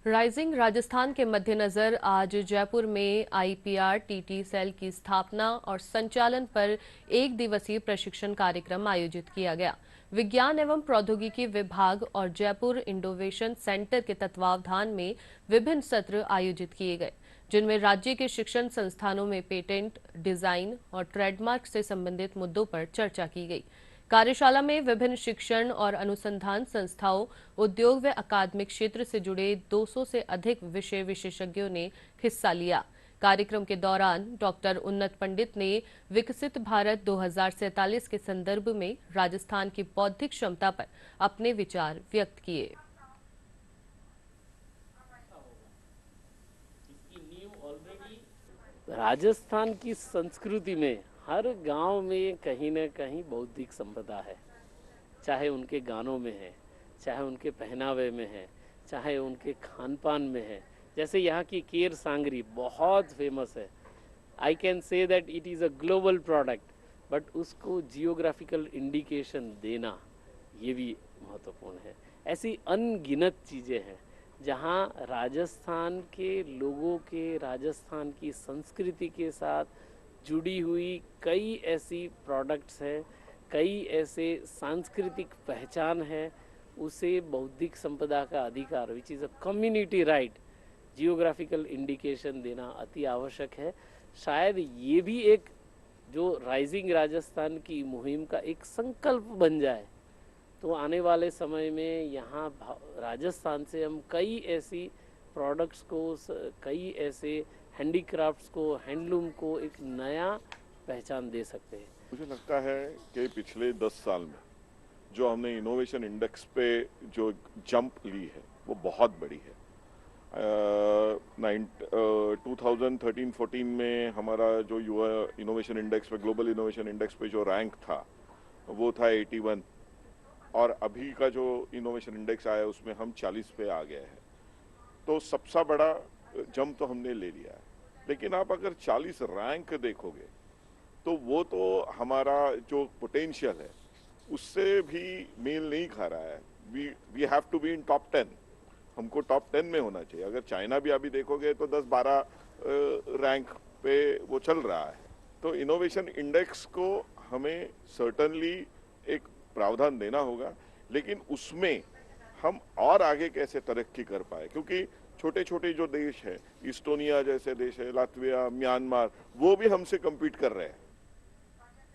Rising Rajasthan के मद्देनजर आज जयपुर में आईपीआर टीटी सेल की स्थापना और संचालन पर एक दिवसीय प्रशिक्षण कार्यक्रम आयोजित किया गया। विज्ञान एवं प्रौद्योगिकी विभाग और जयपुर इनोवेशन सेंटर के तत्वावधान में विभिन्न सत्र आयोजित किए गए, जिनमें राज्य के शिक्षण संस्थानों में पेटेंट, डिजाइन और ट्रेडमार्क से संबंधित मुद्दों पर चर्चा की गई। कार्यशाला में विभिन्न शिक्षण और अनुसंधान संस्थाओं, उद्योग व अकादमिक क्षेत्र से जुड़े 200 से अधिक विषय विशेषज्ञों ने हिस्सा लिया। कार्यक्रम के दौरान डॉक्टर उन्नत पंडित ने विकसित भारत 2047 के संदर्भ में राजस्थान की बौद्धिक क्षमता पर अपने विचार व्यक्त किए। राजस्थान की संस्कृति में हर गांव में कहीं न कहीं बौद्धिक संपदा है, चाहे उनके गानों में है, चाहे उनके पहनावे में है, चाहे उनके खान पान में है। जैसे यहाँ की केर सांगरी बहुत फेमस है। I can say that it is a global product, but उसको जियोग्राफिकल इंडिकेशन देना ये भी महत्वपूर्ण है। ऐसी अनगिनत चीज़ें हैं जहाँ राजस्थान के लोगों के, राजस्थान की संस्कृति के साथ जुड़ी हुई कई ऐसी प्रोडक्ट्स हैं, कई ऐसे सांस्कृतिक पहचान है, उसे बौद्धिक संपदा का अधिकार which is a community right, geographical indication देना अति आवश्यक है। शायद ये भी एक जो राइजिंग राजस्थान की मुहिम का एक संकल्प बन जाए, तो आने वाले समय में यहाँ राजस्थान से हम कई ऐसी प्रोडक्ट्स को, कई ऐसे हैंडीक्राफ्ट्स को, हैंडलूम को एक नया पहचान दे सकते हैं। मुझे लगता है कि पिछले 10 साल में जो हमने इनोवेशन इंडेक्स पे जो जंप ली है वो बहुत बड़ी है। 2013-14 में हमारा जो युवा इनोवेशन इंडेक्स पे, ग्लोबल इनोवेशन इंडेक्स पे जो रैंक था वो था 81, और अभी का जो इनोवेशन इंडेक्स आया उसमें हम 40 पे आ गए हैं। तो सबसे बड़ा जंप तो हमने ले लिया है। लेकिन आप अगर 40 रैंक देखोगे तो वो तो हमारा जो पोटेंशियल है उससे भी मेल नहीं खा रहा है। We have to be in top 10। हमको टॉप 10 में होना चाहिए। अगर चाइना भी अभी देखोगे तो 10-12 रैंक पे वो चल रहा है। तो इनोवेशन इंडेक्स को हमें सर्टनली एक प्रावधान देना होगा, लेकिन उसमें हम और आगे कैसे तरक्की कर पाए, क्योंकि छोटे छोटे जो देश है, इस्टोनिया जैसे देश है, लातविया, म्यांमार, वो भी हमसे कम्पीट कर रहे हैं।